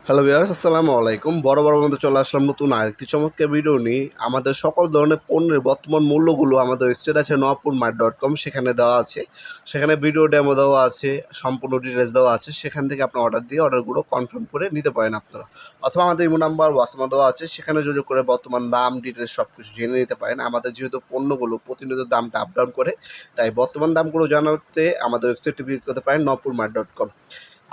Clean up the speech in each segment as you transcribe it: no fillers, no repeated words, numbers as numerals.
Hello viewers, আসসালামু আলাইকুম। বড় মধ্যে চলে আসলাম নতুন আরেকটি চমৎকার ভিডিও নিয়ে। আমাদের সকল ধরনের পণ্যের বর্তমান মূল্যগুলো আমাদের ওয়েবসাইট আছে nowapurmart.com, সেখানে দেওয়া আছে। সেখানে ভিডিও ডেমো দেওয়া আছে, সম্পূর্ণ ডিটেলস দেওয়া আছে। সেখান থেকে আপনি অর্ডার দিয়ে অর্ডারগুলো কনফার্ম করে নিতে পারেন আপনারা। অথবা আমাদের ইমো নাম্বার, হোয়াটসঅ্যাপ দেওয়া আছে, সেখানে যোগাযোগ করে বর্তমান দাম, ডিটেলস সব কিছু জেনে নিতে পারেন। আমাদের যেহেতু পণ্যগুলো প্রতিনিয়ত দামটা আপ ডাউন করে, তাই বর্তমান দামগুলো জানাতে আমাদের ওয়েবসাইটটি ভিজিট করতে পারেন nowapurmart.com।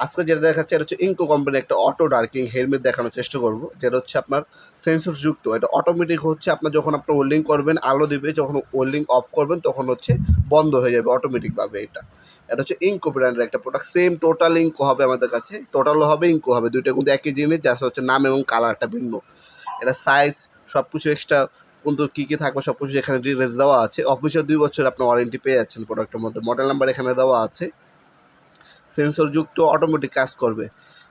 আজকে যেটা দেখাচ্ছে এটা হচ্ছে ইনকো কোম্পানির একটা অটো ডার্কিং হেলমেট দেখানোর চেষ্টা করব, যেটা হচ্ছে আপনার সেন্সরযুক্ত। এটা অটোমেটিক হচ্ছে, আপনার যখন আপনি ওয়েল্ডিং করবেন আলো দিবে, যখন ওয়েল্ডিং অফ করবেন তখন হচ্ছে বন্ধ হয়ে যাবে অটোমেটিকভাবে। এটা হচ্ছে ইনকো ব্র্যান্ডের একটা প্রোডাক্ট। সেম টোটাল ইনকো হবে আমাদের কাছে, টোটালও হবে ইনকো হবে, দুইটা কিন্তু একই জিনিস, যা হচ্ছে নাম এবং কালারটা ভিন্ন। এটা সাইজ সব কিছু এক্সট্রা কিন্তু কী কী থাকবে সব কিছু এখানে ডিটেলস দেওয়া আছে। অফিসিয়াল 2 বছর আপনার ওয়ারেন্টি পেয়ে যাচ্ছেন প্রোডাক্টের মধ্যে। মডেল নাম্বার এখানে দেওয়া আছে, সেন্সরযুক্ত, অটোমেটিক কাজ করবে।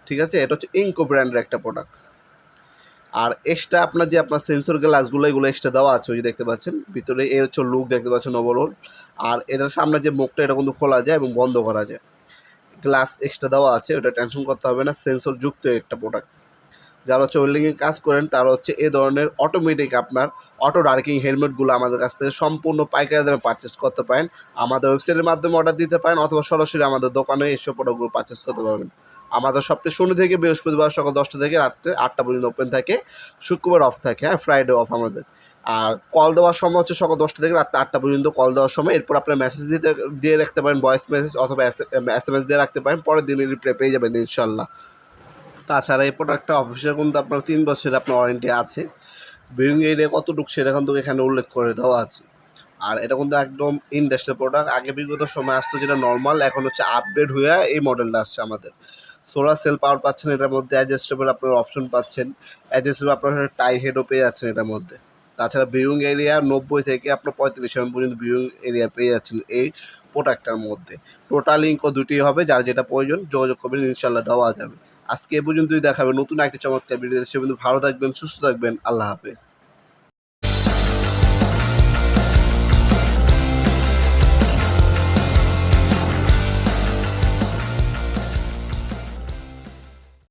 ঠিক আছে, এটা হচ্ছে ইনকো ব্র্যান্ডের একটা প্রোডাক্ট। আর এক্সট্রা আপনার যে আপনার সেন্সর গ্লাসগুলো এগুলো এক্সট্রা দেওয়া আছে, ওই যে দেখতে পাচ্ছেন ভিতরে এই হচ্ছে লুক দেখতে পাচ্ছেন ওভারঅল। আর এটার সামনে যে মুখটা এটা কিন্তু খোলা যায় এবং বন্ধ করা যায়, গ্লাস এক্সট্রা দেওয়া আছে, ওটা টেনশন করতে হবে না। সেন্সরযুক্ত একটা প্রোডাক্ট। যারা হচ্ছে ওয়েল্ডিংয়ে কাজ করেন তারা হচ্ছে এই ধরনের অটোমেটিক আপনার অটো ডার্কিং হেলমেটগুলো আমাদের কাছ থেকে সম্পূর্ণ পাইকারি দামে পারচেস করতে পারেন। আমাদের ওয়েবসাইটের মাধ্যমে অর্ডার দিতে পারেন, অথবা সরাসরি আমাদের দোকানে এসব প্রোডাক্টগুলো পারচেস করতে পারবেন। আমাদের সপ্তাহে শনি থেকে বৃহস্পতিবার সকাল 10টা থেকে রাত্রে 8টা পর্যন্ত ওপেন থাকে, শুক্রবার অফ থাকে, হ্যাঁ, ফ্রাইডে অফ আমাদের। আর কল দেওয়ার সময় হচ্ছে সকাল 10টা থেকে রাত্রে 8টা পর্যন্ত কল দেওয়ার সময়। এরপর আপনার মেসেজ দিয়ে রাখতে পারেন, ভয়েস মেসেজ অথবা SMS দিয়ে রাখতে পারেন, পরের দিনে রিপ্লাই পেয়ে যাবেন ইনশাল্লাহ। তাছাড়া এই প্রোডাক্টটা অফিসিয়াল কিন্তু আপনার 3 বছরের আপনার ওয়ারেন্টি আছে। বিলিং এরিয়া কতটুকু সেটা কিন্তু এখানে উল্লেখ করে দেওয়া আছে। আর এটা কিন্তু একদম ইন্ডাস্ট্রিয়াল প্রোডাক্ট। আগে বিগত সময় আসতো যেটা নর্মাল, এখন হচ্ছে আপডেট হয়ে এই মডেলটা আসছে আমাদের। সোলার সেল পাওয়ার পাচ্ছেন এটার মধ্যে, অ্যাডজাস্টেবল আপনার অপশন পাচ্ছেন, অ্যাডজাস্টেবল আপনার টাই হেডও পেয়ে যাচ্ছেন এটার মধ্যে। তাছাড়া ভিউইং এরিয়া 90 থেকে আপনার 35 পর্যন্ত ভিউইং এরিয়া পেয়ে যাচ্ছেন এই প্রোডাক্টটার মধ্যে। টোটাল ইনকো দুটি হবে, যার যেটা প্রয়োজন যোগাযোগ করবেন, ইনশাল্লাহ দেওয়া যাবে। আজকে এ পর্যন্তই দেখাবে নতুন একটি চমৎকার ভিডিও। সে কিন্তু ভালো থাকবেন, সুস্থ থাকবেন, আল্লাহ হাফেজ।